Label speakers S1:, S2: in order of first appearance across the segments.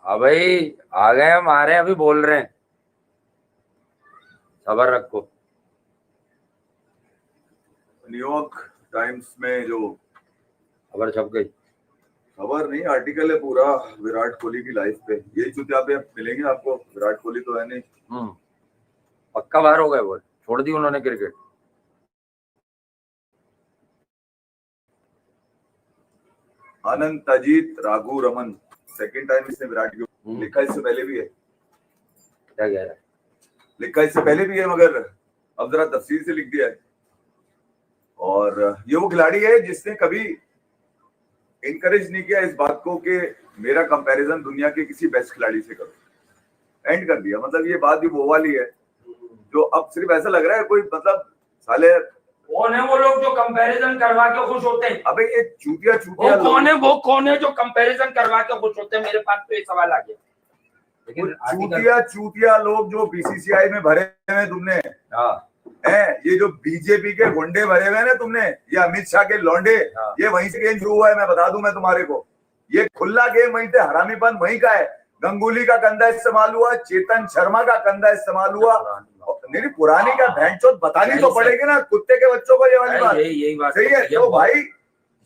S1: हाँ भाई आ गए हम, आ रहे हैं, अभी बोल रहे हैं, खबर रखो।
S2: न्यूयॉर्क टाइम्स में जो
S1: खबर छप गई,
S2: खबर नहीं आर्टिकल है पूरा विराट कोहली की लाइफ पे। ये चुतिया पे मिलेंगे आपको। विराट कोहली तो है नहीं,
S1: पक्का बाहर हो गए, वो छोड़ दी उन्होंने क्रिकेट।
S2: आनंद ताजीत राघु रमन सेकंड टाइम इसने विराट की लिखा, इससे पहले भी है।
S1: क्या कह रहा है?
S2: लिखा इससे पहले भी है, मगर अब जरा तफसील से लिख दिया है। और ये वो खिलाड़ी है जिसने कभी इनकरेज नहीं किया इस बात को कि मेरा कंपैरिजन दुनिया के किसी बेस्ट खिलाड़ी से करो। एंड कर दिया। मतलब ये बात भी वो वाली है जो अब सिर्फ ऐसा लग रहा है कोई, मतलब साले
S1: कौन है वो लोग जो कंपैरिजन करवा के खुश होते हैं?
S2: अबे ये चूतिया
S1: वो कौन है जो कंपैरिजन करवा के खुश होते हैं? मेरे पास तो ये सवाल आ गया।
S2: लेकिन चूतिया लोग जो बीसीसीआई में भरे हुए तुमने, ये जो बीजेपी के गुंडे भरे हुए ना तुमने, ये अमित शाह के लौंडे, ये वहीं से गेम शुरू हुआ है। मैं बता दूं मैं तुम्हारे को, ये खुला गेम वहीं से, हरामीपन वहीं का है। गंगुली का कंधा इस्तेमाल हुआ, चेतन शर्मा का कंधा इस्तेमाल हुआ। नहीं पुरानी का भैंचोद बतानी तो पड़ेगी ना कुत्ते के बच्चों को। ये वाली बात
S1: यही बात
S2: सही है। तो भाई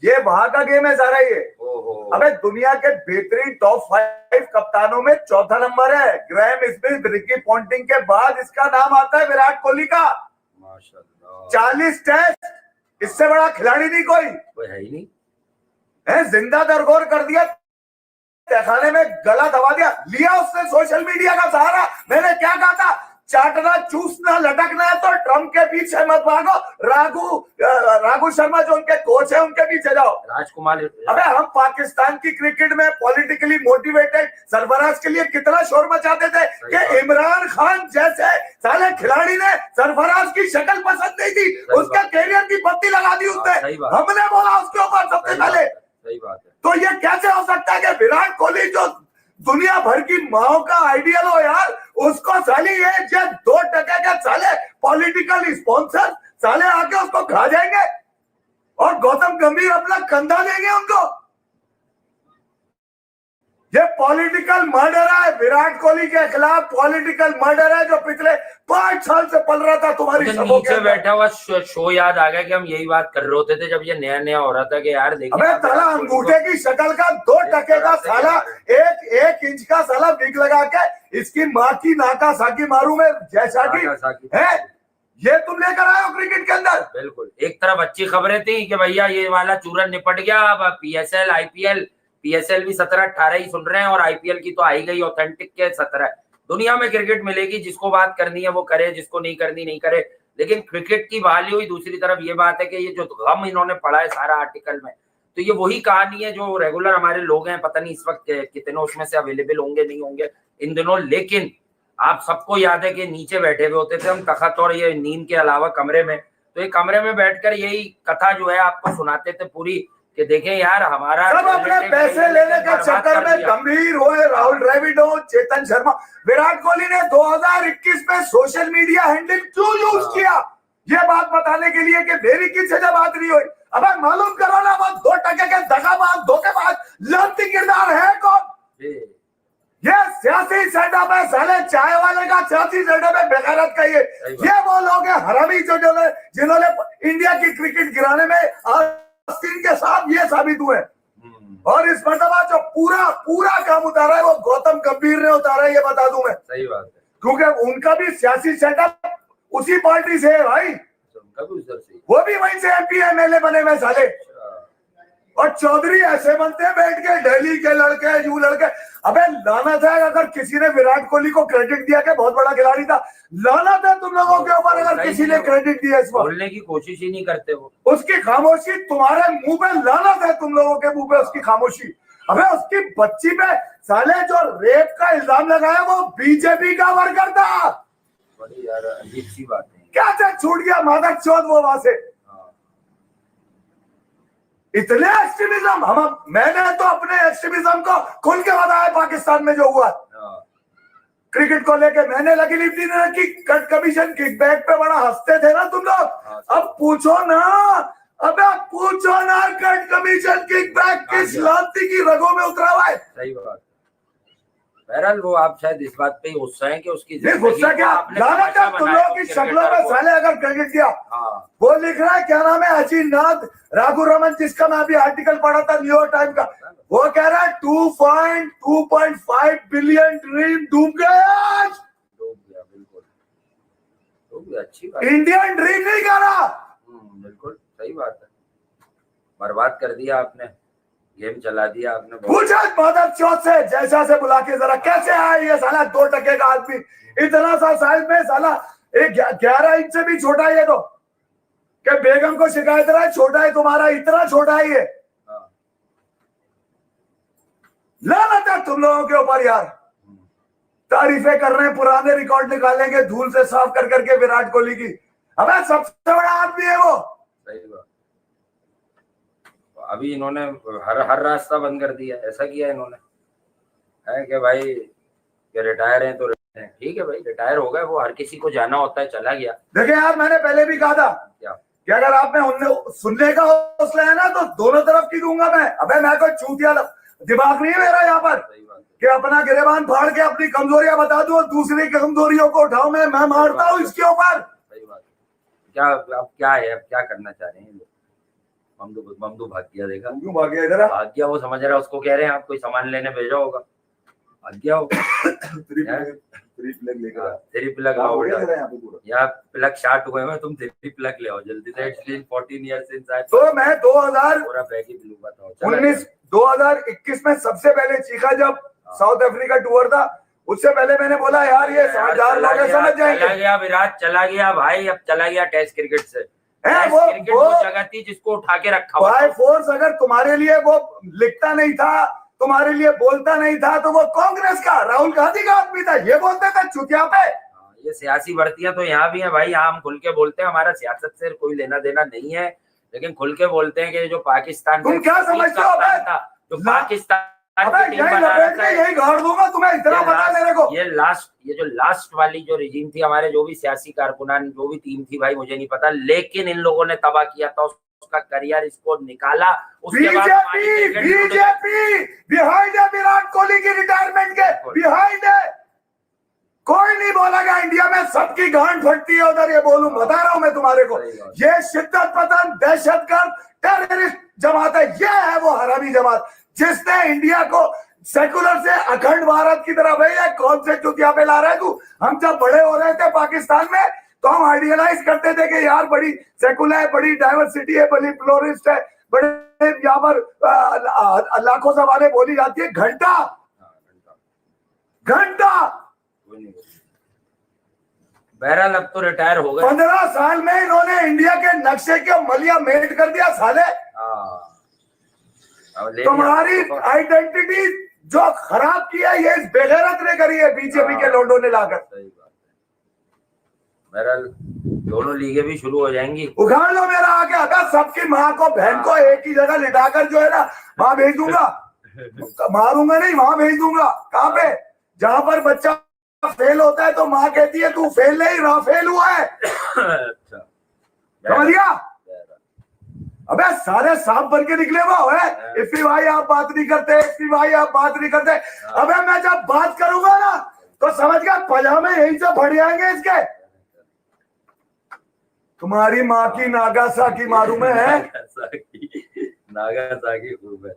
S2: ये वहां का गेम है सारा। ये अबे दुनिया के बेहतरीन टॉप 5 कप्तानों में चौथा नंबर है। ग्रैम स्मिथ, रिकी पॉन्टिंग के बाद इसका नाम आता है विराट कोहली का। माशाल्लाह 40 टेस्ट, इससे बड़ा खिलाड़ी नहीं कोई
S1: है ही नहीं
S2: है। जिंदा दरगोर कर दिया, तहखाने में गला दबा दिया, लिया उसने सोशल मीडिया का सहारा। मैंने क्या कहा था, चाटना चूसना लटकना है तो ट्रम्प के पीछे मत भागो, राघु शर्मा जो उनके कोच है उनके पीछे जाओ।
S1: राजकुमार,
S2: अबे हम पाकिस्तान की क्रिकेट में पॉलिटिकली मोटिवेटेड सरफराज के लिए कितना शोर मचाते थे कि इमरान खान जैसे साले खिलाड़ी ने सरफराज की शक्ल पसंद नहीं थी, उसके कैरियर की बत्ती लगा दी उसने। हमने बोला उसके ऊपर सबसे पहले।
S1: सही बात है।
S2: तो ये कैसे हो सकता है कि विराट कोहली जो दुनिया भर की माओ का आइडियल हो यार, उसको साली ये 2% के साले पॉलिटिकल स्पॉन्सर साले आके उसको खा जाएंगे और गौतम गंभीर अपना कंधा देंगे उनको। ये पॉलिटिकल मर्डर है। विराट कोहली के खिलाफ पॉलिटिकल मर्डर है जो पिछले 5 साल से पल रहा था तुम्हारी सबों के अंदर।
S1: बैठा हुआ शो याद आ गया कि हम यही बात कर रहे होते थे जब ये नया नया हो रहा था कि यार देखिए,
S2: अबे साला अंगूठे की शक्ल का 2% का साला 1 इंच का साला विग लगा के इसकी माँ की नाका साकी मारू में जैसा की है, ये तुम लेकर आए हो क्रिकेट के अंदर।
S1: बिल्कुल। एक तरफ अच्छी खबरें थी कि भैया ये वाला चूरन निपट गया, अब पीएसएल आईपीएल, पीएसएल भी 17-18 ही सुन रहे हैं और आईपीएल की तो आई गई ऑथेंटिक के 17। दुनिया में क्रिकेट मिलेगी, जिसको बात करनी है वो करे, जिसको नहीं करनी नहीं करे, लेकिन क्रिकेट की बहाली हुई। दूसरी तरफ ये बात है कि ये जो गम इन्होंने पढ़ा है सारा आर्टिकल में, तो ये वही कहानी है जो रेगुलर हमारे लोग हैं, पता नहीं इस वक्त कितने उसमें से अवेलेबल होंगे नहीं होंगे इन दिनों, लेकिन आप सबको याद है कि नीचे बैठे हुए होते थे हम तखत और ये नींद के अलावा कमरे में, तो ये कमरे में बैठकर यही कथा जो है आपको सुनाते थे पूरी कि देखें यार हमारा
S2: सब अपने पैसे लेने के चक्कर में गंभीर हुए। राहुल द्रविड़, चेतन शर्मा, विराट कोहली ने 2021 में सोशल मीडिया हैंडल क्यों यूज किया, ये बात बताने के लिए कि मेरी किसी से बात नहीं हुई। अब मालूम करो ना वो 2% के दगाबाज धोखेबाज लानती किरदार है कौन। ये सियासी सेटअप है साले, चाय वाले का सियासी सेटअप है, बेगैरत का ये वो लोग हैं हरामी जिन्होंने इंडिया की क्रिकेट गिराने में के साथ ये साबित हुए। और इस मरतबा जो पूरा काम उतारा है वो गौतम गंभीर ने उतारा है, ये बता दूं मैं।
S1: सही बात है,
S2: क्योंकि उनका भी सियासी सेटअप उसी पार्टी से है भाई, वो भी वहीं से एमपी एमएलए बने हुए साले। और चौधरी ऐसे बनते हैं बैठ के, दिल्ली के लड़के यू लड़के। अबे लानत है अगर किसी ने विराट कोहली को क्रेडिट दिया कि बहुत बड़ा खिलाड़ी था, लानत है तुम लोगों के ऊपर अगर किसी ने क्रेडिट दिया। इस बार
S1: बोलने की कोशिश ही नहीं करते वो,
S2: उसकी खामोशी तुम्हारे मुंह पे, लानत है तुम लोगों के मुंह पे उसकी खामोशी। अबे उसकी बच्ची पे साले जो रेप का इल्जाम लगाया वो बीजेपी का वर्कर था।
S1: बड़ी यार अजीब सी बात है,
S2: क्या छूट गया मादक चौथ वो वहां से। इतने एक्सट्रीमिज्म मैंने तो अपने एक्सट्रीमिज्म को खुल के बताया पाकिस्तान में जो हुआ क्रिकेट को लेके। मैंने लगी लिपटी ने रखी, कट कमीशन किकबैक पे बड़ा हंसते थे ना तुम लोग। अब पूछो ना, अबे पूछो ना, कट कमीशन किकबैक किस लाती की रगों में उतरा हुआ है।
S1: सही बात। बहरहाल वो आप शायद इस बात पे ही गुस्सा है कि उसकी
S2: गुस्सा क्या, लानत है तुम लोगों की शक्लों में साले अगर क्रेडिट दिया। वो लिख रहा है क्या नाम है, अजीत नाथ राघु रमन, जिसका मैं अभी आर्टिकल पढ़ा था न्यूयॉर्क टाइम का, वो कह रहा है 2.5 बिलियन ड्रीम डूब गया।
S1: बिल्कुल अच्छी बात,
S2: इंडियन ड्रीम नहीं कह रहा।
S1: बिल्कुल सही बात है, बर्बाद कर दिया आपने, गेम चला दिया आपने।
S2: पूछा मदर चौथ से जैसा से बुला के जरा, कैसे आया ये साला 2% का आदमी, इतना सा साइज में साला, एक 11 इंच से भी छोटा है ये तो, कि बेगम को शिकायत रहा है छोटा है तुम्हारा, इतना छोटा है ये। लानत है तुम लोगों के ऊपर यार। तारीफें कर रहे हैं, पुराने रिकॉर्ड निकालेंगे धूल से साफ कर करके विराट कोहली की। अबे सबसे बड़ा आदमी है वो। सही बात।
S1: अभी इन्होंने हर रास्ता बंद कर दिया, ऐसा किया इन्होंने है कि भाई कि रिटायर हैं तो ठीक है भाई, रिटायर हो गए, वो हर किसी को जाना होता है, चला गया।
S2: देखिए यार, मैंने पहले भी कहा था क्या कि अगर आप में सुनने का हौसला है ना तो दोनों तरफ की दूंगा मैं। अबे मैं कोई चूतिया दिमाग नहीं है मेरा यहाँ पर कि अपना गिरेबान फाड़ के अपनी कमजोरियां बता दूं और दूसरी की कमजोरियों को उठाऊं, मैं मारता हूँ इसके ऊपर।
S1: सही बात। क्या अब क्या है, अब क्या करना चाह रहे हैं लोग? ममदू भाग गया, देखा
S2: क्यों भाग गया? इधर
S1: भाग गया, वो समझ रहा है, उसको कह रहे हैं आप कोई सामान लेने भेजा होगा, भाग गया हो।
S2: 3 प्लग लेकर
S1: 3 प्लग आओ, यहाँ प्लग शार्ट हुए हैं, तुम 3 प्लग ले आओ जल्दी से। It's been 14 years since I
S2: तो मैं 2021 में सबसे पहले चीखा जब साउथ अफ्रीका टूर था, उससे पहले मैंने बोला यार ये 60,000 लोग समझ जाएंगे।
S1: चला गया विराट, चला गया भाई, अब चला गया टेस्ट क्रिकेट से।
S2: वो
S1: जगह थी जिसको उठा के रखा
S2: बाय फोर्स, अगर तुम्हारे लिए वो लिखता नहीं था, तुम्हारे लिए बोलता नहीं था, तो वो कांग्रेस का राहुल गांधी का आदमी था, ये बोलते थे चुतिया पे।
S1: ये सियासी भर्तियां तो यहाँ भी है भाई, यहाँ हम खुल के बोलते हैं, हमारा सियासत से कोई लेना देना नहीं है, लेकिन खुल के बोलते हैं कि जो पाकिस्तान,
S2: तुम क्या समझते हो
S1: जो पाकिस्तान
S2: यही गाड़ दूंगा तुम्हें, इतना पता है मेरे को।
S1: ये जो लास्ट वाली जो रिजीम थी, हमारे जो भी सियासी कारकुनान, जो भी टीम थी भाई, मुझे नहीं पता, लेकिन इन लोगों ने तबाह किया था उसका करियर, इसको निकाला।
S2: बीजेपी बिहाइंड है विराट कोहली की रिटायरमेंट के, बिहाइंड है। कोई नहीं बोलेगा इंडिया में, सबकी गांड फटती है उधर, ये बोलूं, बता रहा हूं मैं तुम्हारे को। ये शिद्दत पसंद दहशतगर्द टेररिस्ट जमात है, ये है वो हरामी जमात जिसने इंडिया को सेकुलर से अखंड भारत की तरफ है। कौन से चुतिया पे ला रहे तू? हम जब बड़े हो रहे थे पाकिस्तान में तो हम आइडियलाइज करते थे कि यार बड़ी सेकुलर है, बड़ी डाइवर्सिटी है, बड़ी प्लोरिस्ट है, बड़े यहाँ पर लाखों सवालें बोली जाती है। घंटा
S1: बहरहाल अब तो रिटायर हो गए।
S2: 15 साल में इन्होंने इंडिया के नक्शे के मलिया मेट कर दिया साले। तुम्हारी आइडेंटिटी जो खराब की है ये इस बेगैरत ने करी है, बीजेपी के लोगों ने लाकर।
S1: सही बात है। बहरहाल दोनों लीगें भी शुरू हो जाएंगी।
S2: उखाड़ लो मेरा आगे, अगर सबकी माँ को बहन को एक ही जगह लिटाकर जो है ना वहां भेज दूंगा, मारूंगा नहीं, वहां भेज दूंगा। कहाँ पे? जहां पर बच्चा फेल होता है तो माँ कहती है तू फेल नहीं रहा, फेल हुआ है।
S1: अच्छा,
S2: समझ गया? अबे सारे सांप बन के निकले वो है। इफ्ती भाई आप बात नहीं करते, इफ्ती भाई आप बात नहीं करते। अबे मैं जब बात करूंगा ना तो समझ गया पजामे यहीं से फट जाएंगे इसके। तुम्हारी माँ की नागासाकी मारू में है।
S1: नागासाकी खूब है,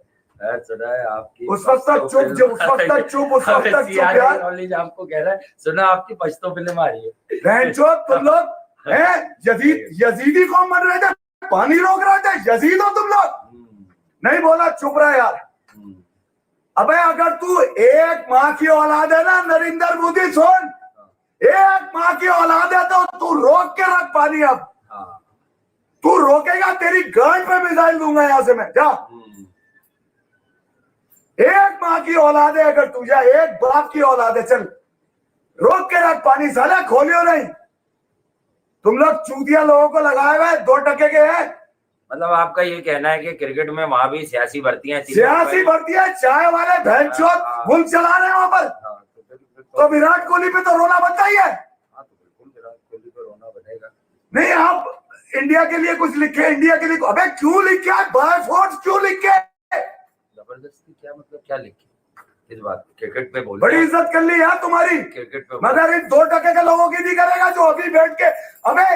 S1: सुना है आपकी।
S2: उस वक्त तक चुप, जो उस वक्त तक चुप, उस वक्त तक चुप यार।
S1: नॉलेज आपको कह रहा है, सुना आपकी पश्तो फिल्म आ रही है।
S2: बहनचोद तुम लोग हैं यजीदी कौन बन रहे थे, पानी रोक रहे थे, यजीद हो तुम लोग। नहीं बोला, चुप रहा यार। अबे अगर तू एक माँ की औलाद है ना नरेंद्र मोदी, सुन, एक माँ की औलाद है तो तू रोक के रख पानी। अब तू रोकेगा तेरी गांड पे मिसाइल दूंगा यहां से मैं, जा। एक माँ की औलाद है अगर तू, जा, एक बाप की औलाद है, चल रोक के रख पानी, साला खोलियो नहीं। तुम लोग चूतिया लोगों को लगाए हुए 2% के हैं।
S1: मतलब आपका ये कहना है कि क्रिकेट में वहां भी सियासी भर्तियां,
S2: चाय वाले बहनचोद मुल्क चला रहे हैं वहां पर। तो विराट कोहली पे तो रोना बनता ही है।
S1: बिल्कुल विराट कोहली पे रोना बनेगा।
S2: नहीं, आप इंडिया के लिए कुछ लिखे, इंडिया के लिए अबे क्यों लिखे बाय फोर्स, क्यों लिखे?
S1: जबरदस्ती क्या मतलब, क्या लिखे इस बात? क्रिकेट पे बोल,
S2: बड़ी इज्जत कर ली यार तुम्हारी,
S1: क्रिकेट पे
S2: मगर इन 2% के लोगों की नहीं करेगा जो अभी बैठ के अबे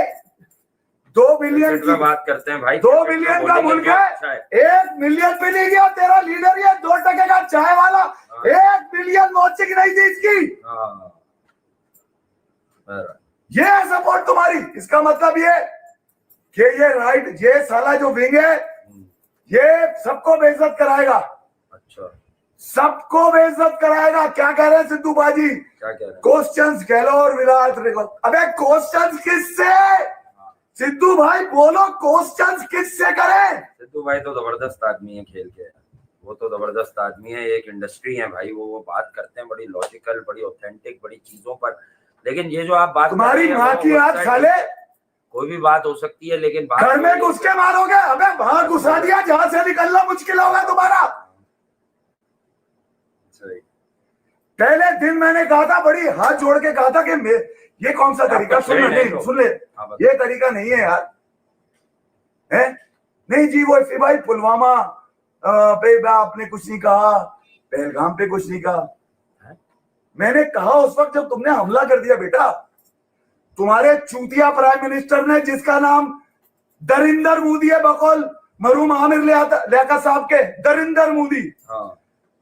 S2: 2 बिलियन की
S1: बात करते हैं भाई।
S2: 2 बिलियन का मुल्क है, 1 मिलियन भी नहीं गया तेरा लीडर, ये 2% का चाय वाला 1 बिलियन वॉचिंग नहीं थी इसकी। ये है सपोर्ट तुम्हारी। इसका मतलब ये कि ये राइट, ये साला जो विंग है ये सबको बेइज्जत कराएगा। अच्छा, सबको बेइज्जत कराएगा। क्या कह रहे हैं सिद्धू बाजी? क्या कह रहे हैं? क्वेश्चंस गहलोत विराट, अबे क्वेश्चंस किससे? सिद्धू भाई बोलो, क्वेश्चंस किससे करें? सिद्धू भाई तो जबरदस्त आदमी है खेल के, वो तो जबरदस्त आदमी है, एक इंडस्ट्री है भाई, वो बात करते हैं बड़ी लॉजिकल, बड़ी ऑथेंटिक, बड़ी चीजों पर। लेकिन ये जो आप बात, तुम्हारी माँ की याद साले, कोई भी बात हो सकती है, लेकिन घर में घुस के मारोगे? अबे वहां घुसा दिया, जहां से निकलना मुश्किल होगा तुम्हारा। पहले दिन मैंने कहा था, बड़ी हाथ जोड़ के कहा था कि ये कौन सा तरीका, सुन ले, ये तरीका नहीं है यार, है नहीं जी। वो भाई पुलवामा पे आपने कुछ नहीं कहा, पहलगाम पे कुछ नहीं कहा। मैंने कहा उस वक्त जब तुमने हमला कर दिया बेटा, तुम्हारे चूतिया प्राइम मिनिस्टर ने, जिसका नाम दरिंदर मोदी है, बकौल मरूम आमिर लियाकत साहब के, दरिंदर मोदी।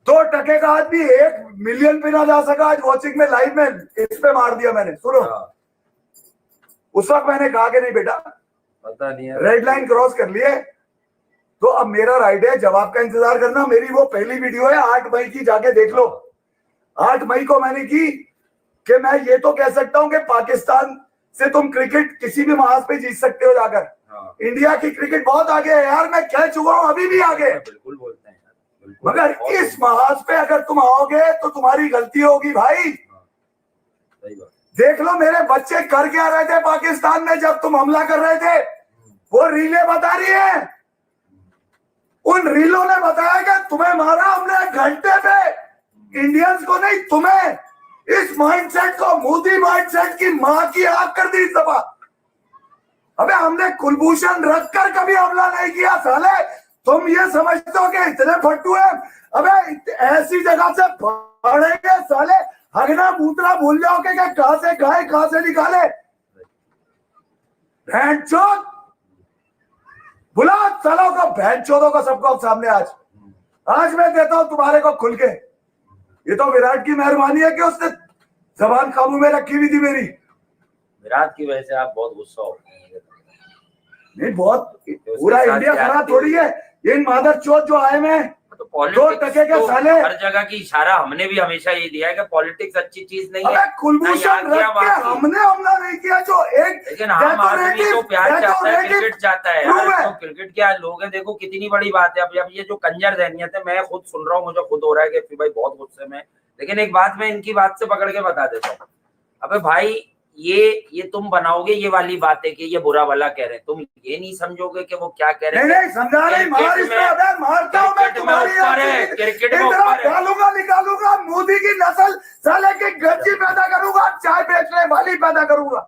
S2: 2% का आदमी 1 मिलियन पे ना जा सका आज वॉचिंग में, लाइव में, इस पे मार दिया मैंने। सुनो, उस वक्त मैंने कहा कि नहीं बेटा, पता नहीं है, रेड लाइन क्रॉस कर लिए तो अब मेरा राइट है जवाब का इंतजार करना। मेरी वो पहली वीडियो है 8 मई की, जाके देख लो। 8 मई को मैंने की कि मैं ये तो कह सकता हूं कि पाकिस्तान से तुम क्रिकेट किसी भी महाज पे जीत सकते हो जाकर। इंडिया की क्रिकेट बहुत आगे है यार, मैं कह चुका हूं, अभी भी आगे। बिल्कुल बोलते हैं यार, मगर इस महाज पे अगर तुम आओगे तो तुम्हारी गलती होगी भाई। सही बात। देख लो मेरे बच्चे कर क्या रहे थे पाकिस्तान में जब तुम हमला कर रहे थे, वो रीलें बता रही है। उन रीलों ने बताया कि तुम्हें मारा हमने घंटे पे, इंडियंस को नहीं, तुम्हें। इस माइंडसेट को, मोदी माइंडसेट की मां की आग कर दी इस दफा। अबे हमने कुलभूषण रखकर कभी हमला नहीं किया साले। तुम ये समझते हो कि इतने फट्टू है? अबे ऐसी जगह से पड़ेंगे साले, हगना मूत्रा भूल जाओगे कि कहां से खाए कहां से निकाले। भैंस चोद बुला सालों को, भैंस चोदों को सबको सामने। आज मैं देता हूं तुम्हारे को खुल के। ये तो विराट की मेहरबानी है कि उसने जबान काबू में रखी हुई थी मेरी। विराट की वजह से आप बहुत गुस्सा हो गए? नहीं, बहुत, पूरा इंडिया खराब थोड़ी है। इन मादर चोद जो आए में तो 2% के साले, हर जगह की इशारा हमने भी हमेशा ये दिया है कि पॉलिटिक्स अच्छी चीज नहीं है। कुलभूषण रख के हमने हमला नहीं किया। जो एक, लेकिन आम आदमी तो प्यार चाहता है, क्रिकेट चाहता है यार। तो क्रिकेट क्या लोग हैं, देखो कितनी बड़ी बात है। अब ये जो कंजर ज़हनियत है, मैं खुद सुन रहा हूँ, मुझे खुद हो रहा है कि भाई बहुत गुस्से में। लेकिन एक बात मैं इनकी बात से पकड़ के बता देता हूँ। अबे भाई ये तुम बनाओगे ये वाली बातें कि ये बुरा भला कह रहे हैं, तुम ये नहीं समझोगे कि वो क्या कह रहे हैं। नहीं समझा नहीं, मार इसमें, अबे मारता हूं मैं तुम्हारी। क्रिकेट में डालूंगा, निकालूंगा मोदी की नस्ल साले की, गज्जी पैदा करूंगा, चाय बेचने वाली पैदा करूंगा।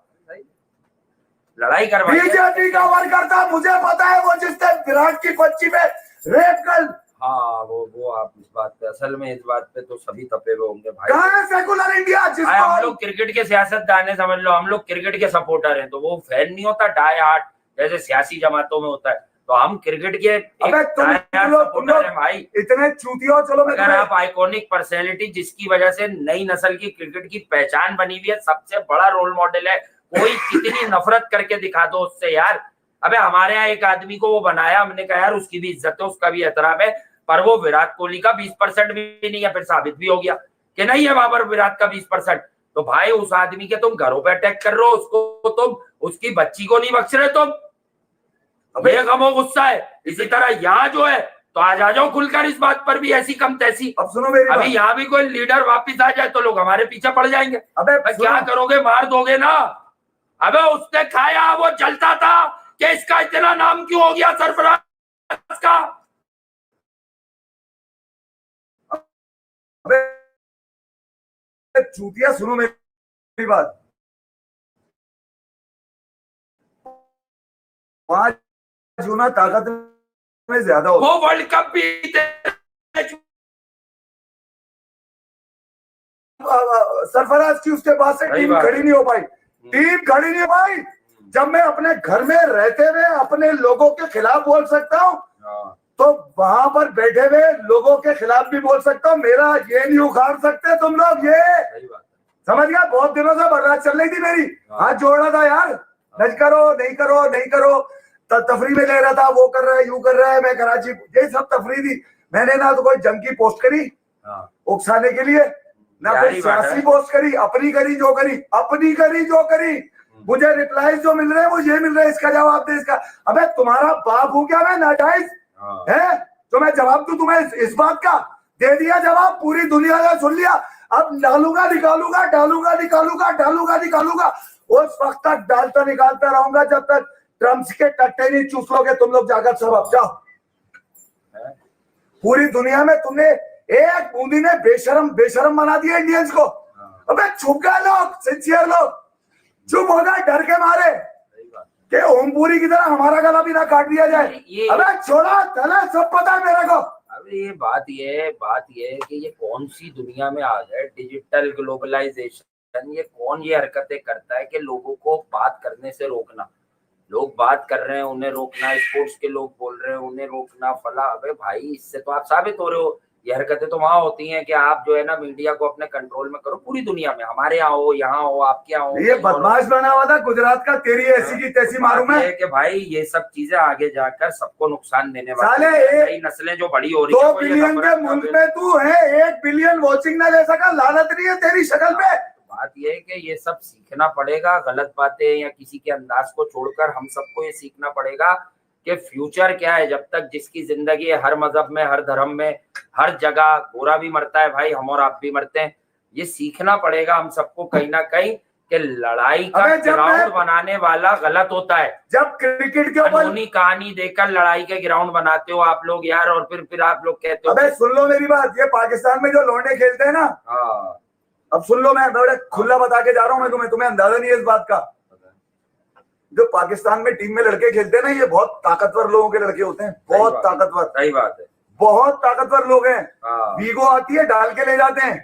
S2: लड़ाई करवा बीजेपी का वर्कर था, मुझे पता है, वो जिसने विराट की बच्ची में रेप कर। हाँ वो आप इस बात पे, असल में इस बात पे तो सभी तपे हुए होंगे भाई। कहाँ है सेकुलर इंडिया? हम लोग क्रिकेट के सियासतदान है, समझ लो, हम लोग क्रिकेट के सपोर्टर हैं। तो वो फैन नहीं होता डाई हार्ट जैसे सियासी जमातों में होता है, तो हम क्रिकेट के सपोर्टर हैं भाई। इतने चूतिया। चलो अगर आप आइकॉनिक पर्सनैलिटी, जिसकी वजह से नई नस्ल की क्रिकेट की पहचान बनी हुई है, सबसे बड़ा रोल मॉडल है, कोई कितनी नफरत करके दिखा दो उससे यार। अबे हमारे यहाँ एक आदमी को वो बनाया, हमने कहा यार उसकी भी इज्जत है, उसका भी एहतराम है, पर वो विराट कोहली का 20% भी नहीं है। फिर साबित भी हो गया कि नहीं है वहां पर विराट का 20%। तो भाई उस आदमी के तुम घरों पे अटैक कर रहे हो, उसको तुम, उसकी बच्ची को नहीं बख्श रहे तुम। अब ये गमो गुस्सा है। इसी तरह यहाँ जो है, तो आज आ जाओ खुलकर इस बात पर भी, ऐसी कम तैसी। अब सुनो मेरी, अभी यहाँ भी कोई लीडर वापिस आ जाए तो लोग हमारे पीछे पड़ जाएंगे। अबे क्या करोगे, मार दोगे ना? अबे उसने खाया, वो जलता था कि इसका इतना नाम क्यों हो गया सरफराज का। चूतिया सुनो मेरी बात, 5 गुना ताकत में ज्यादा होता।
S1: वो वर्ल्ड कप भी
S2: सरफराज की उसके बाद से टीम खड़ी नहीं हो पाई, टीम खड़ी नहीं हो पाई। जब मैं अपने घर में रहते हुए अपने लोगों के खिलाफ बोल सकता हूँ, तो वहां पर बैठे हुए लोगों के खिलाफ भी बोल सकता हूँ। मेरा ये नहीं उखाड़ सकते तुम लोग, ये समझ गया। बहुत दिनों से बर्बाद चल रही थी मेरी, हाथ जोड़ रहा था यार, नहीं करो नहीं करो नहीं करो, तफरी में ले रहा था, वो कर रहा है यूं कर रहा है, मैं कराची, ये सब तफरी थी। मैंने ना तो कोई जंग की पोस्ट करी उकसाने के लिए, ना कोई सियासी पोस्ट करी, अपनी करी जो करी, अपनी करी जो करी। मुझे रिप्लाई जो मिल रहे हैं वो ये मिल रहे हैं, इसका जवाब दे इसका। अबे तुम्हारा बाप हूं क्या मैं नाजायज है तो मैं जवाब दूं तुम्हें इस बात का? दे दिया जवाब, पूरी दुनिया ने सुन लिया। अब डालूंगा निकालूंगा, डालूंगा निकालूंगा, डालूंगा निकालूंगा, उस वक्त तक डालता निकालता रहूंगा जब तक ट्रम्प के टट्टे नहीं चूस लोगे तुम लोग जाकर। सब अब जाओ, पूरी दुनिया में तुमने एक बूंदी ने बेशरम बेशरम बना दिया इंडियंस को। अबे चुप गए लोग, सिंसियर लोग चुप हो गए डर के मारे कि ओमपुरी की तरह हमारा गला भी ना काट दिया जाए। अबे छोड़ा चला, सब पता है मेरे को।
S1: अब ये बात है कि ये कौन सी दुनिया में आ गए, डिजिटल ग्लोबलाइजेशन, ये कौन ये हरकतें करता है कि लोगों को बात करने से रोकना। लोग बात कर रहे हैं उन्हें रोकना, स्पोर्ट्स के लोग बोल रहे हैं उन्हें रोकना, फला। अबे भाई इससे तो आप साबित हो रहे हो। ये हरकतें तो वहां होती हैं कि आप जो है ना मीडिया को अपने कंट्रोल में करो। पूरी दुनिया में, हमारे यहाँ हो, यहाँ हो, आपके यहाँ हो,
S2: ये बदमाश बना हुआ था गुजरात का, तेरी ऐसी की तैसी मारूं मैं।
S1: कि भाई ये सब चीजें आगे जाकर सबको नुकसान देने वाली
S2: साले
S1: नई नस्लें जो बड़ी हो रही है।
S2: 2 बिलियन के मुल्क में तू है, 1 बिलियन वॉचिंग ना ले सका, लानत नहीं है तेरी शक्ल पे।
S1: बात ये है कि ये सब सीखना पड़ेगा, गलत बातें या किसी के अंदाज को छोड़कर हम सबको ये सीखना पड़ेगा कि फ्यूचर क्या है। जब तक जिसकी जिंदगी है, हर मजहब में, हर धर्म में, हर जगह गोरा भी मरता है भाई, हम और आप भी मरते हैं। ये सीखना पड़ेगा हम सबको कहीं ना कहीं कि लड़ाई का ग्राउंड बनाने वाला गलत होता है।
S2: जब क्रिकेट के ऊपर
S1: कहानी देकर लड़ाई के ग्राउंड बनाते हो आप लोग यार, और फिर आप लोग कहते हो।
S2: अबे सुन लो मेरी बात, ये पाकिस्तान में जो लौंडे खेलते हैं ना, अब सुन लो, मैं बड़ा खुला बता के जा रहा हूँ, मैं तुम्हें अंदाजा नहीं है इस बात का। जो पाकिस्तान में टीम में लड़के खेलते हैं ना, ये बहुत ताकतवर लोगों के लड़के होते हैं, बहुत ताकतवर।
S1: सही बात है,
S2: बहुत ताकतवर लोग हैं। वीगो आती है, डाल के ले जाते हैं,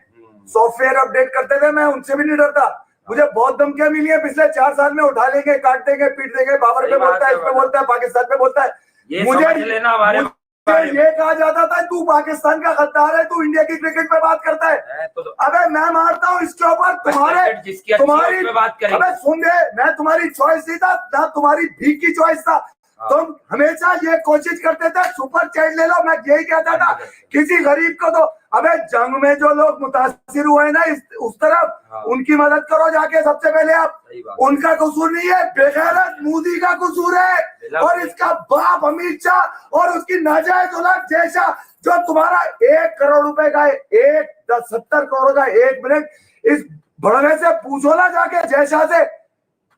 S2: सॉफ्टवेयर अपडेट करते थे, मैं उनसे भी नहीं डरता। मुझे बहुत धमकियां मिली है पिछले 4 साल में, उठा लेंगे, काट देंगे, पीट देंगे, बाबर पे बोलता है, इस पे बोलता है, पाकिस्तान पे बोलता है। मुझे ये कहा जाता था तू पाकिस्तान का गद्दार है, तू इंडिया की क्रिकेट पे बात करता है। अबे मैं मारता हूँ इसके ऊपर तुम्हारी बात करें। अबे सुन दे, मैं तुम्हारी चॉइस नहीं था ना, तुम्हारी भीख की चॉइस था। तुम हमेशा ये कोशिश करते थे सुपर चैट ले लो, मैं यही कहता था किसी गरीब को। तो अबे जंग में जो लोग मुतासिर हुए ना उस तरफ, उनकी मदद करो जाके सबसे पहले आप। उनका कसूर नहीं है, बेगैरत मोदी का कसूर है, और इसका बाप अमित शाह और उसकी नाजायज औलाद जैसा, जो तुम्हारा 1 करोड़ रुपए का 70 करोड़ का 1 मिनट, इस बड़वे से पूछो ना जाके, जैसा से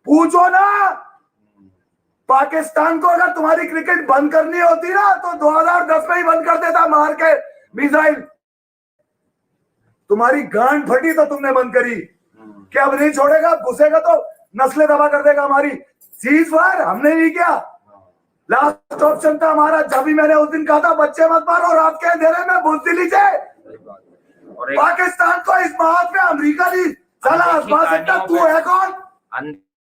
S2: पूछो ना। पाकिस्तान को अगर तुम्हारी क्रिकेट बंद करनी होती ना तो 2010 में ही बंद कर देता, मार के मिसाइल। तुम्हारी गांड फटी तो तुमने बंद करी, क्या अब नहीं छोड़ेगा? घुसेगा तो नस्लें दबा कर देगा हमारी। सीज फायर हमने नहीं किया, लास्ट ऑप्शन था हमारा। जब भी मैंने उस दिन कहा था बच्चे मत मारो, रात के अंधेरे में बुजदिली से पाकिस्तान को इस बात में अमेरिका नहीं चला आजमा सकता। तू है कौन?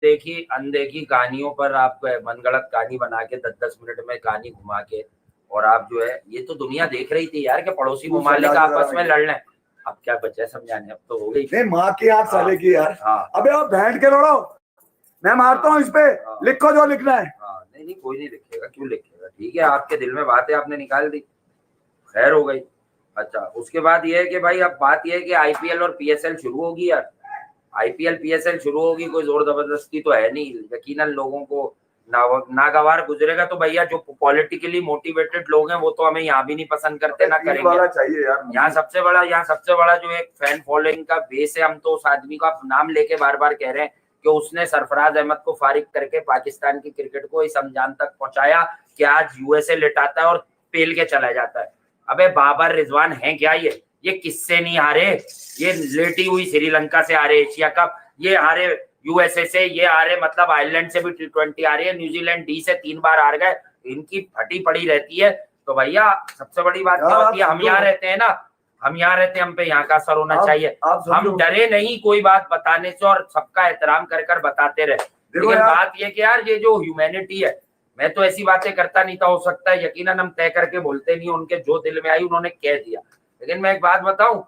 S1: अनदेखी कहानियों पर आप मनगढ़ंत कहानी बना के 10-10 मिनट में कहानी घुमा के, और आप जो है, ये तो दुनिया देख रही थी यार कि पड़ोसी ममालिक आपस में लड़ लें। अब क्या बच्चे समझाने, अब तो हो गई।
S2: नहीं माँ की 8 साले की यार। अबे आप बैठ के लड़ो, मैं मारता हूँ इस पे, लिखो जो लिखना है।
S1: नहीं कोई नहीं लिखेगा, क्यों लिखेगा? ठीक है, आपके दिल में बात है, आपने निकाल दी, खैर हो गई। अच्छा, उसके बाद ये है कि भाई अब बात ये है कि आईपीएल और पीएसएल शुरू होगी यार। आईपीएल पीएसएल शुरू होगी, कोई जोर जबरदस्ती तो है नहीं। यकीनन लोगों को नागवार गुजरेगा। तो भैया जो पॉलिटिकली मोटिवेटेड लोग हैं वो तो हमें यहाँ भी नहीं पसंद करते, ना करेंगे।
S2: चाहिए यार
S1: यहाँ सबसे बड़ा जो एक फैन फॉलोइंग का बेस है, हम तो उस आदमी का नाम लेके बार बार कह रहे हैं कि उसने सरफराज अहमद को फारिग करके पाकिस्तान की क्रिकेट को इस अंजाम तक पहुंचाया कि आज यूएसए लिटाता है और पेल के चला जाता है। अबे बाबर रिजवान है क्या? ये किससे नहीं हारे? ये लेटी हुई श्रीलंका से हारे एशिया कप, ये हारे यूएसए से ये आ रहे, मतलब आयरलैंड से भी T20 आ रही है, न्यूजीलैंड डी से 3 बार हार गए, इनकी फटी पड़ी रहती है। तो भैया सबसे बड़ी बात क्या होती है, हम यहाँ रहते हैं ना, हम यहाँ रहते हैं, हम पे यहाँ का असर होना चाहिए। हम डरे नहीं कोई बात बताने से और सबका एहतराम कर कर बताते रहे। लेकिन बात ये कि यार ये जो ह्यूमैनिटी है, मैं तो ऐसी बातें करता नहीं था, हो सकता है यकीनन हम तय करके बोलते नहीं, उनके जो दिल में आई उन्होंने कह दिया। लेकिन मैं एक बात बताऊं,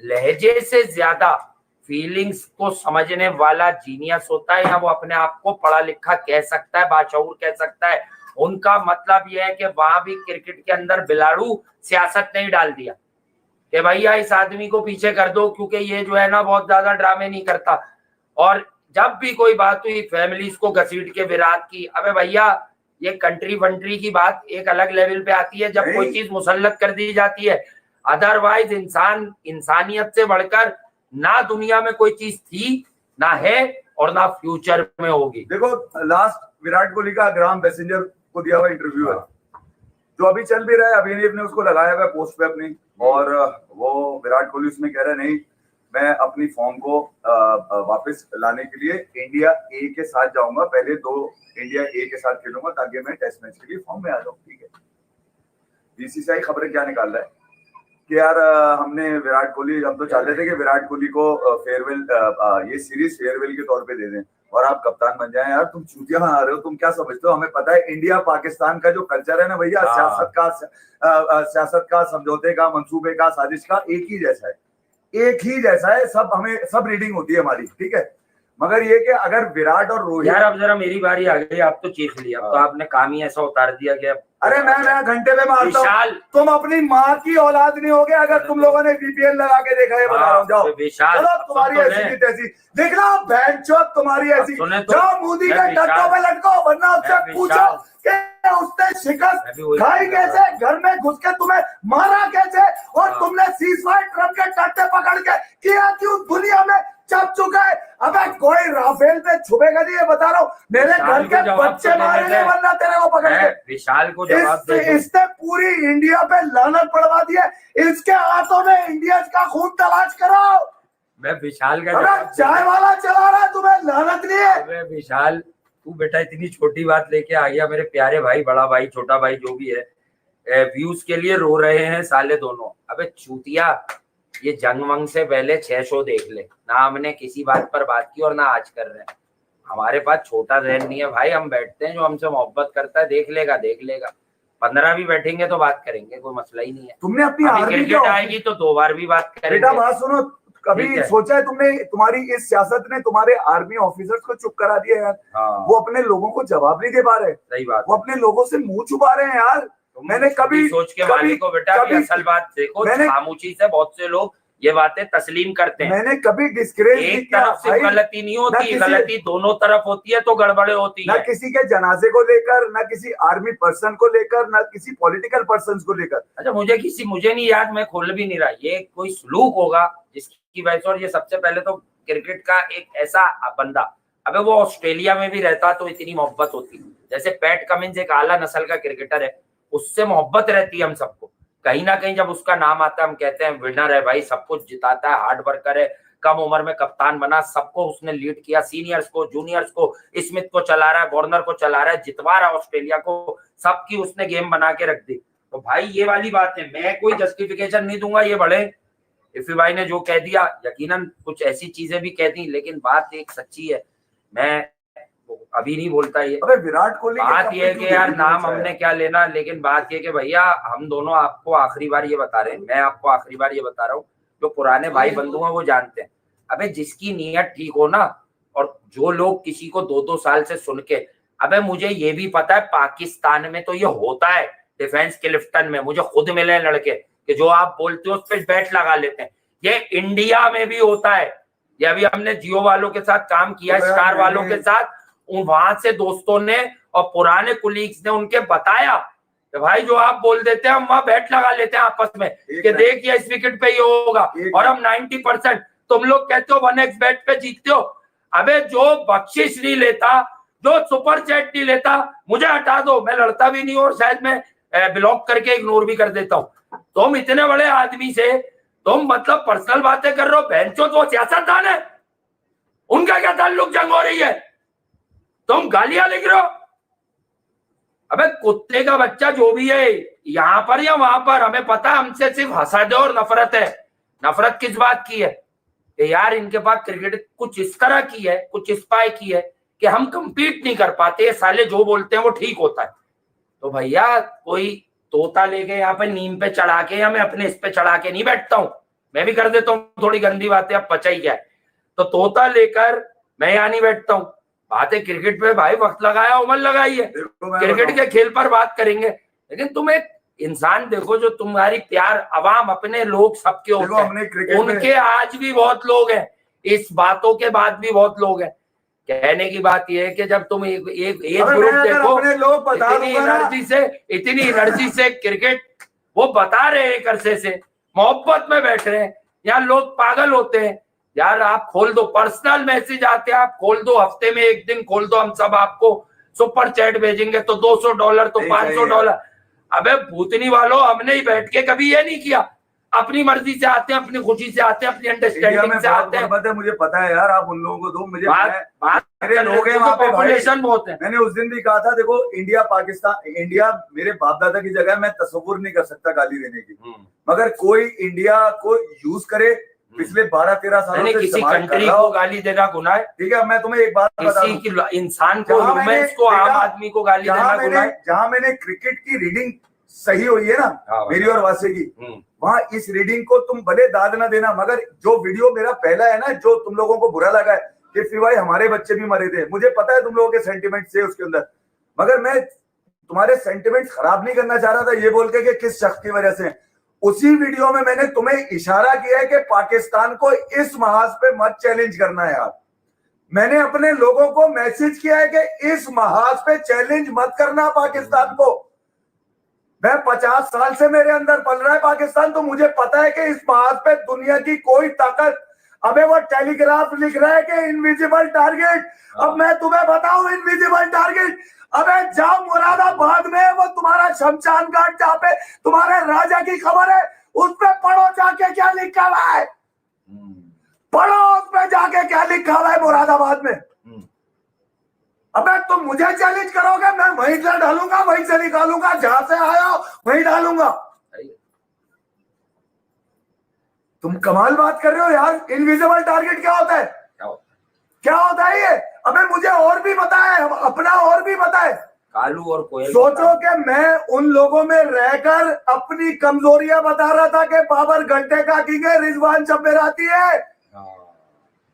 S1: लहजे से ज्यादा फीलिंग्स को समझने वाला जीनियस होता है, या वो अपने आप को पढ़ा लिखा कह सकता है, बाशऊर कह सकता है। उनका मतलब यह है कि वहां भी क्रिकेट के अंदर बिलाड़ू सियासत नहीं डाल दिया कि भैया इस आदमी को पीछे कर दो क्योंकि ये जो है ना बहुत ज्यादा ड्रामे नहीं करता। और जब भी कोई बात हुई फैमिलीज को घसीट के विराट की, अबे भैया ये कंट्री वंट्री की बात एक अलग लेवल पे आती है जब कोई चीज मुसल्लत कर दी जाती है। अदरवाइज इंसान इंसानियत से बढ़कर ना दुनिया में कोई चीज थी, ना है और ना फ्यूचर में होगी।
S2: देखो लास्ट विराट कोहली का ग्राम पैसेंजर को दिया हुआ इंटरव्यू है जो अभी चल भी रहा है, अभिनव ने उसको लगाया हुआ पोस्ट पे अपनी, और वो विराट कोहली उसमें कह रहा है नहीं मैं अपनी फॉर्म को वापस लाने के लिए इंडिया ए के साथ जाऊंगा, पहले 2 इंडिया ए के साथ खेलूंगा ताकि मैं टेस्ट मैच के लिए फॉर्म में आ जाऊं। ठीक है, बीसीसीआई खबरें क्या निकाल रहा है कि यार हमने विराट कोहली, हम तो चाहते थे कि विराट कोहली को फेयरवेल, ये सीरीज फेयरवेल के तौर पे दे दें और आप कप्तान बन जाएं। यार तुम चूतिया बना रहे हो, तुम क्या समझते हो? हमें पता है इंडिया पाकिस्तान का जो कल्चर है ना भैया, सियासत का, समझौते का, मंसूबे का, साजिश का एक ही जैसा है, एक ही जैसा है। सब हमें सब रीडिंग होती है हमारी, ठीक है। मगर ये कि अगर विराट और रोहित,
S1: यार अब जरा मेरी बारी आ गई, आप तो चीख लिया, अब तो आपने काम ही ऐसा उतार दिया कि
S2: अरे मैं घंटे में मारता हूं, तुम अपनी माँ की औलाद नहीं होगे अगर तुम लोगों ने VPN लगा के देखा है, बता रहा हूँ। जाओ चलो, तुम्हारी ऐसी की तैसी देख लो, बहनचोद तुम्हारी ऐसी, जाओ मोदी के टट्टों पे लटको, वरना उससे पूछो कि उसने शिकस्त खाई कैसे, घर में घुस के तुम्हें मारा कैसे, और तुमने सीजफायर ट्रम्प के टट्टे पकड़ के किया क्यों, दुनिया में चप चुका है। अबे कोई राफेल पे छुपेगा नहीं, ये बता रहा हूँ। मेरे घर के बच्चे मारेंगे वरना तेरे को पकड़ के।
S1: विशाल को जवाब दे दो।
S2: इसने पूरी इंडिया पे लानत पड़वा दी है, इसके हाथों में इंडिया का खून तलाश करो।
S1: मैं विशाल का
S2: चाय वाला चला रहा है, तुम्हें लानत नहीं है?
S1: अबे विशाल तू बेटा इतनी छोटी बात लेके आ गया, मेरे प्यारे भाई, बड़ा भाई, छोटा भाई जो भी है, व्यूज के लिए रो रहे हैं साले दोनों। अबे चूतिया, ये जंग वंग से पहले 6 शो देख ले, ना हमने किसी बात पर बात की और ना आज कर रहे हैं। हमारे पास छोटा जहन नहीं है भाई, हम बैठते हैं, जो हमसे मोहब्बत करता है देख लेगा 15 भी बैठेंगे तो बात करेंगे, कोई मसला ही नहीं है।
S2: तुमने अपनी
S1: क्रिकेट आएगी तो 2 बार भी बात करेंगे।
S2: बेटा बात सुनो, कभी सोचा है तुमने, तुम्हारी इस सियासत ने तुम्हारे आर्मी ऑफिसर्स को चुप करा दिया यार। वो अपने लोगों को जवाब नहीं दे पा रहे।
S1: सही बात,
S2: वो अपने लोगों से मुंह छुपा रहे हैं यार। मैंने कभी
S1: सोच के मालिक को बेटा असल बात देखो, खामोशी से बहुत से लोग ये बातें तस्लीम करते हैं।
S2: मैंने कभी डिस्करेज
S1: एक तरफ से गलती नहीं होती, गलती दोनों तरफ होती है तो गड़बड़े होती है।
S2: ना किसी के जनाजे को लेकर, ना किसी आर्मी पर्सन को लेकर, ना किसी पॉलिटिकल पर्सन को लेकर।
S1: अच्छा मुझे नहीं याद, मैं खोल भी नहीं रहा, ये कोई सलूक होगा जिसकी वजह से। और ये सबसे पहले तो क्रिकेट का एक ऐसा बंदा, अबे वो ऑस्ट्रेलिया में भी रहता तो इतनी मोहब्बत होती। जैसे पैट कमिंस एक आला नस्ल का क्रिकेटर है, उससे मोहब्बत रहती है हम सबको। कहीं ना कहीं जब उसका नाम आता है हम कहते हैं विनर है भाई, सब कुछ जिताता है, हार्ड वर्कर है, कम उम्र में कप्तान बना, सबको उसने लीड किया, सीनियर्स को, जूनियर्स को, स्मिथ को चला रहा है, वार्नर को चला रहा है, जितवा रहा है ऑस्ट्रेलिया को, सबकी उसने गेम बना के रख दी। तो भाई ये वाली बात है, मैं कोई जस्टिफिकेशन नहीं दूंगा। ये बड़े इफी भाई ने जो कह दिया, यकीनन कुछ ऐसी चीजें भी कह दी, लेकिन बात एक सच्ची है, मैं अभी नहीं बोलता ये।
S2: अबे विराट कोहली,
S1: बात ये है कि यार नाम हमने क्या लेना, लेकिन बात ये कि भैया हम दोनों आपको आखिरी बार ये बता रहे हैं, मैं आपको आखिरी बार ये बता रहा हूँ, जो पुराने भाई बंधु हैं वो जानते हैं। अबे जिसकी नीयत ठीक हो ना, और जो लोग किसी को 2-2 साल से सुन के, अबे मुझे ये भी पता है पाकिस्तान में तो ये होता है, डिफेंस क्लिफ्टन में मुझे खुद मिले लड़के कि जो आप बोलते हो उस पर बैट लगा लेते हैं। ये इंडिया में भी होता है। ये अभी हमने जियो वालों के साथ काम किया, स्टार वालों के साथ, वहां से दोस्तों ने और पुराने कुलीग्स ने उनके बताया कि भाई जो आप बोल देते हैं हम वहां बैट लगा लेते हैं आपस में कि देखिए इस विकेट पे ये होगा, और हम 90%, तुम लोग कहते हो 1x बैट पे जीतते हो। अबे जो बख्शिश नहीं लेता, जो सुपर चैट नहीं लेता, मुझे हटा दो, मैं लड़ता भी नहीं और शायद मैं ब्लॉक करके इग्नोर भी कर देता हूँ। तुम इतने बड़े आदमी से तुम मतलब पर्सनल बातें कर रहे हो, बहनचोद वो सियासतदान है। उनका क्या ताल्लुक जंग हो रही है? तुम गालियां लिख रहे हो? अबे कुत्ते का बच्चा जो भी है, यहां पर या वहां पर, हमें पता है हमसे सिर्फ हसद और नफरत है। नफरत किस बात की है? कि यार इनके पास क्रिकेट कुछ इस तरह की है, कुछ इस पाए की है कि हम कंपीट नहीं कर पाते, साले जो बोलते हैं वो ठीक होता है। तो भैया कोई तोता लेके यहाँ पे नीम पे चढ़ा के, या मैं अपने इस पे चढ़ा के नहीं बैठता हूँ, मैं भी कर देता हूँ थोड़ी गंदी बातें, अब पचा ही क्या है। तो तोता लेकर मैं यहाँ नहीं बैठता हूँ। बात है क्रिकेट पे भाई, वक्त लगाया उम्र लगाई है, क्रिकेट के खेल पर बात करेंगे। लेकिन तुम एक इंसान देखो, जो तुम्हारी प्यार अवाम, अपने लोग सबके होते हैं, उनके आज भी बहुत लोग हैं, इस बातों के बाद भी बहुत लोग हैं। कहने की बात यह है कि जब तुम एक एज ग्रुप देखो, इतनी एनर्जी से क्रिकेट वो बता रहे हैं, एक अरसे से मोहब्बत में बैठ रहे हैं, यहाँ लोग पागल होते हैं। यार आप खोल दो, पर्सनल मैसेज आते हैं, आप खोल दो, हफ्ते में एक दिन खोल दो, हम सब आपको सुपर चैट भेजेंगे, तो $200 तो $500। अबे भूतनी वालों, हमने ही बैठ के कभी ये नहीं किया, अपनी मर्जी से आते हैं, अपनी खुशी से आते हैं, अपनी अंडरस्टैंडिंग से आते हैं।
S2: मुझे पता है यार, आप उन लोगों को दो, मुझे
S1: मेरे लोग हैं वहां पे, पॉपुलेशन बहुत है।
S2: मैंने उस दिन भी कहा था, देखो इंडिया पाकिस्तान, इंडिया मेरे बाप दादा की जगह, मैं तस्वुर नहीं कर सकता गाली देने की, मगर कोई इंडिया को यूज करे पिछले 12-13 सालों से
S1: किसी कंट्री को गाली देना गुनाह है?
S2: ठीक है, मैं तुम्हें एक बात बता दूं,
S1: किसी इंसान को, ह्यूमंस को, आम आदमी को गाली देना गुनाह है?
S2: जहां मैंने क्रिकेट की रीडिंग सही हुई है ना, मेरी और वासे की, वहां इस रीडिंग को तुम भले दाद ना देना, मगर जो वीडियो मेरा पहला है ना, जो तुम लोगों को बुरा लगा है कि फिर भाई हमारे बच्चे भी मरे थे, मुझे पता है तुम लोगों के सेंटिमेंट थे उसके अंदर, मगर मैं तुम्हारे सेंटिमेंट खराब नहीं करना चाह रहा था ये बोल के कि किस शख्स की वजह से। उसी वीडियो में मैंने तुम्हें इशारा किया है कि पाकिस्तान को इस महाज पे मत चैलेंज करना है यार। मैंने अपने लोगों को मैसेज किया है कि इस महाज पे चैलेंज मत करना पाकिस्तान को। मैं 50 साल से मेरे अंदर पल रहा है पाकिस्तान, तो मुझे पता है कि इस महाज पे दुनिया की कोई ताकत, अबे वो टेलीग्राफ लिख रहा है कि इनविजिबल टारगेट, अब मैं तुम्हें बताऊं इनविजिबल टारगेट, अबे जाओ मुरादाबाद में वो तुम्हारा शमशान घाट जहाँ पे तुम्हारे राजा की खबर है, उस पे पढ़ो जाके क्या लिखा हुआ है, पढ़ो उस पे जाके क्या लिखा हुआ है मुरादाबाद में। अबे तुम मुझे चैलेंज करोगे, मैं वहीं से डालूंगा, वहीं से निकालूंगा, जहां से आया वहीं डालूंगा। तुम कमाल बात कर रहे हो यार। इनविजिबल टारगेट क्या होता है? क्या होता है ये? अबे मुझे और भी पता है, अपना और भी पता है।
S1: कालू और कोयल,
S2: सोचो कि मैं उन लोगों में रहकर अपनी कमजोरियां बता रहा था कि बाबर घंटे का किंग है, रिजवान जब्बेराती है,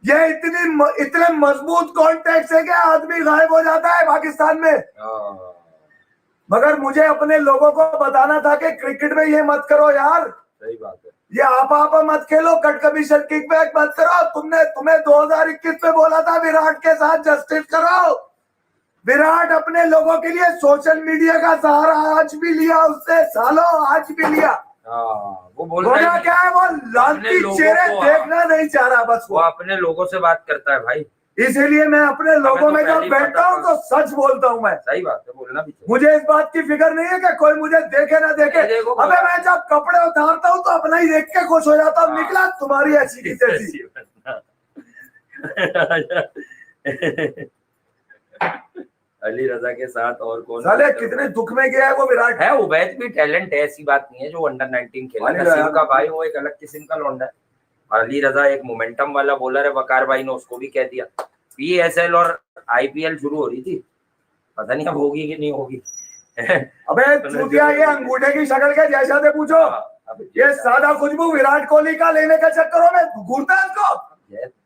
S2: ये इतने मजबूत कॉन्टेक्ट है कि आदमी गायब हो जाता है पाकिस्तान में। मगर मुझे अपने लोगों को बताना था कि क्रिकेट में ये मत करो यार,
S1: सही बात है,
S2: ये आप मत खेलो, कट कमीशन किकबैक मत करो। तुम्हें 2021 में बोला था विराट के साथ जस्टिस करो। विराट अपने लोगों के लिए सोशल मीडिया का सहारा आज भी लिया उससे, सालों आज भी लिया।
S1: वो बोल रहा है
S2: क्या है, वो लालची चेहरे देखना नहीं चाह रहा, बस
S1: वो अपने लोगों से बात करता है भाई।
S2: इसीलिए मैं अपने लोगों में जब बैठता हूँ तो सच बोलता हूँ मैं।
S1: सही बात है, बोलना भी चाहिए।
S2: मुझे इस बात की फिक्र नहीं है कि कोई मुझे देखे ना देखे। अबे मैं जब कपड़े उतारता हूँ तो अपना ही देख के खुश हो जाता हूँ, निकला तुम्हारी ऐसी की तैसी।
S1: अली रजा के साथ और कौन
S2: साले कितने दुख में गया है वो विराट।
S1: है उबैद भी टैलेंट है, ऐसी बात नहीं है, जो अंडर 19 खेला नसीम का भाई, वो एक अलग किस्म का लौंडा है। और अली रजा एक मोमेंटम वाला बॉलर है, वकार भाई ने उसको भी कह दिया। पीएसएल और आईपीएल शुरू हो रही थी, पता नहीं अब होगी कि नहीं होगी।
S2: अबे चूतिया, ये अंगूठे की शक्ल के जैसा से पूछो, ये सादा खुशबू विराट कोहली का लेने के चक्करों में घूरता है इसको।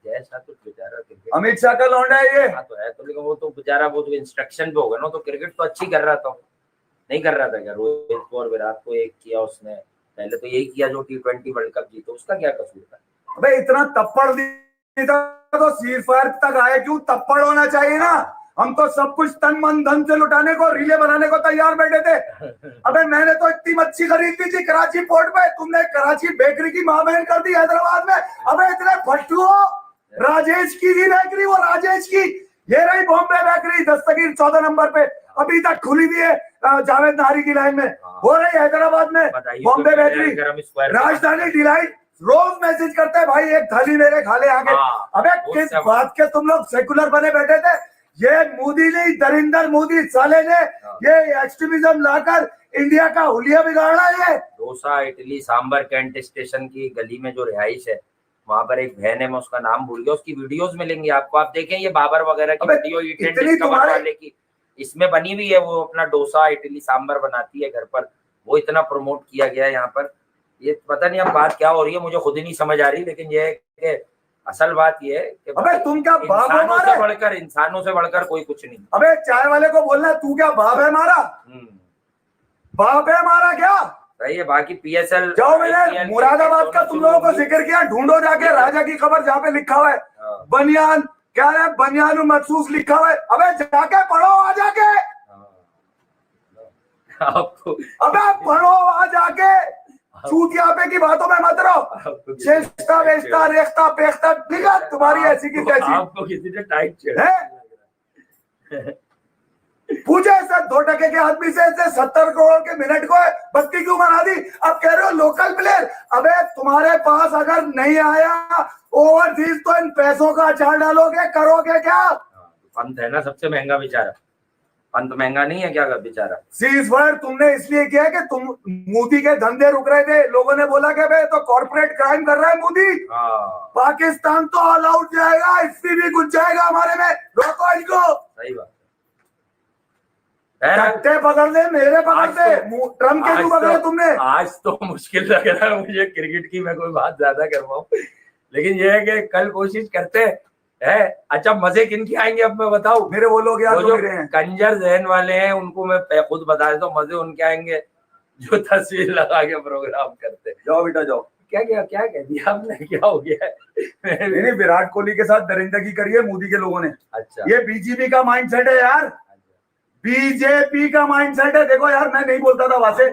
S1: जैसा तो बेचारा
S2: अमित शाह का लौंडा है ये।
S1: हाँ तो है, तो लेकिन वो तो बेचारा वो तो इंस्ट्रक्शन पे होगा ना, तो क्रिकेट तो अच्छी कर रहा था, नहीं कर रहा था क्या? रोहित को और विराट को एक किया उसने, पहले तो यही किया जो T20 वर्ल्ड कप जीतो, उसका क्या कसूर था?
S2: अबे इतना तप्पड़ दिया तो सीफायर तक आए क्यों? तप्पड़ होना चाहिए ना। हम तो सब कुछ तन मन धन से लुटाने को, रीले बनाने को तैयार बैठे थे। अबे मैंने तो इतनी मच्छी खरीदी थी कराची पोर्ट पे, तुमने कराची बेकरी की मां बहन कर दी हैदराबाद में। अबे इतने फट्टू हो। राजेश की ही बेकरी, वो राजेश की, ये रही बॉम्बे बेकरी दस्तगीर 14 नंबर पे, अभी तक खुली भी है जावेद नारी की लाइन में। हो रही हैदराबाद में बॉम्बे बेकरी, राजधानी डिलाइट रोज मैसेज करते हैं भाई एक थाली मेरे खा ले आगे।
S1: हाँ,
S2: अबे
S1: वो
S2: किस
S1: सब-
S2: बात के तुम लोग सेकुलर बने बैठे थे? ये मोदी ने, दरिंदर मोदी साले ने ये एक्सट्रीमिज्म लाकर इंडिया का हुलिया बिगाड़ा है।
S1: डोसा इडली सांबर कैंट स्टेशन की गली में जो रिहाइश है वहां पर एक बहन है, मैं उसका नाम भूल गया, उसकी वीडियोस मिलेंगी आपको, आप देखें ये बाबर वगैरह की
S2: अबे
S1: वीडियो, ईट एंड
S2: इतनी
S1: डिस्कवर
S2: तुम्हारे-
S1: वाले की इसमें बनी हुई है। वो अपना डोसा इडली सांबर बनाती है घर पर, वो इतना प्रमोट किया गया है यहाँ पर। ये पता नहीं अब बात क्या हो रही है, मुझे खुद ही नहीं समझ आ रही, लेकिन ये है कि असल बात ये है कि
S2: अबे तुम क्या बाप है हमारे?
S1: इंसानों से बढ़कर कोई कुछ नहीं।
S2: अबे चाय वाले को बोलना तू क्या बाप है हमारा? बाप है हमारा क्या?
S1: सही है। बाकी पीएसएल
S2: जाओ, मैंने मुरादाबाद का तुम लोगों को जिक्र किया, ढूंढो जाके राजा की खबर जहाँ पे लिखा हुआ है बनियान, क्या है बनियान मखसूस लिखा हुआ है। अबे जाके पढ़ो आ जाके,
S1: आपको
S2: अबे पढ़ो आ जाके, चूतिया पे की बातों में मत रहो। चेष्टा वेष्टा रेख्ता पेख्ता निकाल तुम्हारी ऐसी की तैसी।
S1: आपको किसी ने टाइट छेड़ा
S2: है? पूछे सर 2% के आदमी से 70 करोड़ के मिनट को बत्ती क्यों बना दी? अब कह रहे हो लोकल प्लेयर। अबे तुम्हारे पास अगर नहीं आया ओवरसीज तो इन पैसों का अचार डालोगे, करोगे क्या?
S1: पंत है ना सबसे महंगा बेचारा, पंत महंगा नहीं है क्या बेचारा?
S2: सीज फायर तुमने इसलिए किया कि तुम मोदी के धंधे रुक रहे थे, लोगों ने बोला कि भाई तो कॉर्पोरेट क्राइम कर रहा है मोदी, पाकिस्तान तो ऑल आउट जाएगा, इससे भी कुछ जाएगा हमारे में, रोको इनको।
S1: सही बात।
S2: कट्टे पकड़ ले, मेरे पकड़ ले, ट्रम्प के क्यों पकड़े तुमने?
S1: आज तो मुश्किल लग रहा है मुझे क्रिकेट की, मैं कोई बात ज्यादा कर पाऊं, लेकिन ये है कि कल कोशिश करते है। अच्छा मजे किन की आएंगे अब मैं बताऊं?
S2: मेरे वो लोग यार
S1: वो
S2: जो मेरे हैं
S1: कंजर जहन वाले हैं उनको मैं खुद बता देता हूँ, मजे उनके आएंगे जो तस्वीर लगा के प्रोग्राम करते।
S2: जाओ बेटा जाओ।
S1: क्या कह दिया आपने, क्या हो गया?
S2: नहीं विराट कोहली के साथ दरिंदगी करी है मोदी के लोगों ने।
S1: अच्छा,
S2: ये बीजेपी का माइंडसेट है यार, बीजेपी का माइंडसेट है। देखो यार मैं नहीं बोलता था वहां से,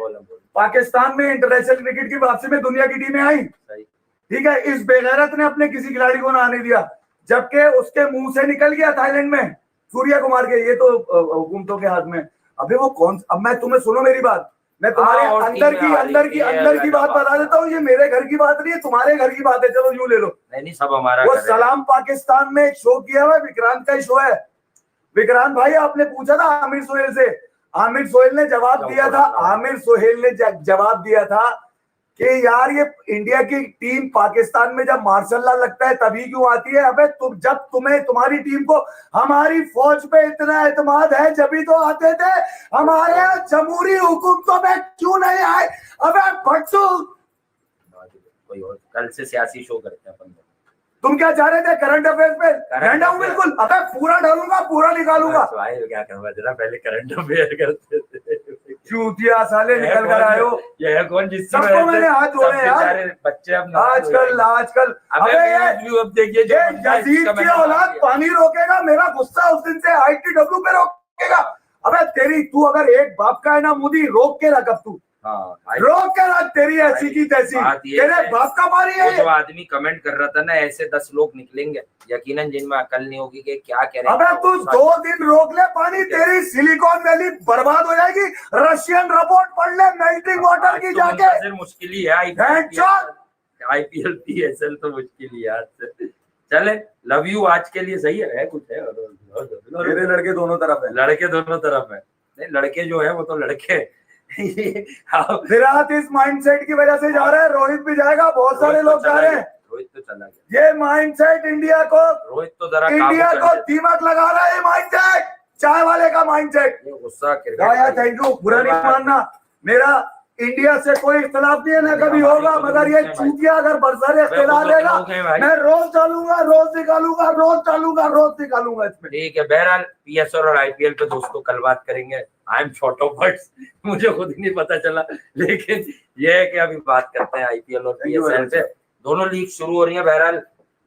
S2: पाकिस्तान में इंटरनेशनल क्रिकेट की वापसी में दुनिया की टीमें आई, ठीक है, इस बेगैरत ने अपने किसी खिलाड़ी को ना आने दिया, जबकि उसके मुंह से निकल गया थाईलैंड में सूर्या कुमार के, ये तो हुकूमतों के हाथ में। अबे वो कौन, अब मैं तुम्हें सुनो मेरी बात, मैं तुम्हारे अंदर की बात बता देता हूँ, ये मेरे घर की बात नहीं है, तुम्हारे घर की बात है, चलो यूं ले लो।
S1: नहीं सब हमारा
S2: वो सलाम पाकिस्तान में एक शो किया हुआ, विक्रांत का ही शो है। विक्रांत भाई आपने पूछा था आमिर सोहेल से, आमिर सोहेल ने जवाब दिया था, आमिर सोहेल ने जवाब दिया था कि यार ये इंडिया की टीम पाकिस्तान में जब मार्शल लॉ लगता है तभी क्यों आती है? अबे जब तुम्हारी टीम को हमारी फौज पे इतना एतमाद है जब तो आते थे, हमारे जमहूरी हुकूमतों में क्यों नहीं आए? अबे भट्टू,
S1: कल से सियासी शो करते हैं अपन।
S2: तुम क्या चाह रहे थे करंट अफेयर्स पे? डंडा हूं बिल्कुल, अबे पूरा डालूंगा, पूरा निकालूंगा।
S1: क्या करवा जरा, पहले करंट अफेयर करते थे।
S2: चूतिया साले निकल कर आए हो।
S1: ये कौन जिससे
S2: सबको मैंने हाथ जोड़े यार,
S1: बच्चे अब
S2: आजकल
S1: अब देखिए
S2: यजीद की औलाद पानी रोकेगा, मेरा गुस्सा उस दिन से ITW पे रोकेगा। अबे तेरी, तू अगर एक बाप का है ना मोदी, रोक के रख, अब तू रोक के रख, तेरी ऐसी की तैसी, तेरे बाप का पानी है।
S1: जो आदमी कमेंट कर रहा था ना, ऐसे 10 लोग निकलेंगे यकीनन जिनमें अकल नहीं होगी कि क्या कह रहे हैं।
S2: अबे तू 2 दिन रोक ले पानी, तेरी सिलिकॉन वैली बर्बाद हो जाएगी। रशियन रिपोर्ट पढ़ ले मेल्टिंग वाटर की जाके।
S1: मुश्किल ही है IPL PSL तो मुश्किल ही है। चले, लव यू आज के लिए, सही है कुछ है?
S2: मेरे लड़के दोनों तरफ है,
S1: लड़के दोनों तरफ है। नहीं लड़के जो है वो तो लड़के
S2: विराट इस माइंडसेट की वजह से जा रहा है, रोहित भी जाएगा, बहुत सारे लोग जा रहे हैं।
S1: रोहित तो चला गया।
S2: ये माइंडसेट इंडिया को,
S1: रोहित तो जरा
S2: इंडिया को दीमक लगा रहा है, माइंडसेट, चाय वाले का माइंडसेट।
S1: गुस्सा
S2: थैंक यू, बुरा नहीं मानना, मेरा इंडिया से कोई इख्तलाफ नहीं है, ना कभी होगा, मगर ये चूतिया अगर बरसर इख्तलाफ देगा, मैं रोज डालूंगा, रोज निकालूंगा, रोज डालूंगा, रोज निकालूंगा इसमें।
S1: ठीक है, बहरहाल PSL और IPL पे दोस्तों कल बात करेंगे। I am short of words, मुझे खुद ही नहीं पता चला, लेकिन ये है कि अभी बात करते हैं IPL और PSL पे। दोनों लीग शुरू हो रही है। बहरहाल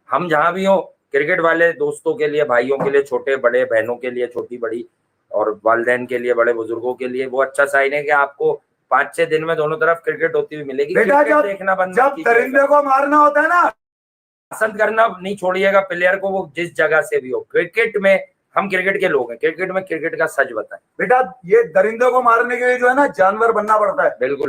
S1: हम जहां भी हो, क्रिकेट वाले दोस्तों के लिए, भाइयों के लिए, छोटे बड़े, बहनों के लिए, छोटी बड़ी, और वालिदैन के लिए, बड़े बुजुर्गों के लिए वो अच्छा साइन है कि आपको 5-6 दिन में दोनों तरफ क्रिकेट होती हुई मिलेगी।
S2: बेटा जब
S1: देखना बंद,
S2: जब दरिंदे को मारना होता है ना,
S1: पसंद करना नहीं छोड़िएगा प्लेयर को, वो जिस जगह से भी हो। क्रिकेट में हम क्रिकेट के लोग हैं, क्रिकेट में क्रिकेट का सच बताएं।
S2: बेटा ये दरिंदे को मारने के लिए जो है ना जानवर बनना पड़ता है।
S1: बिल्कुल।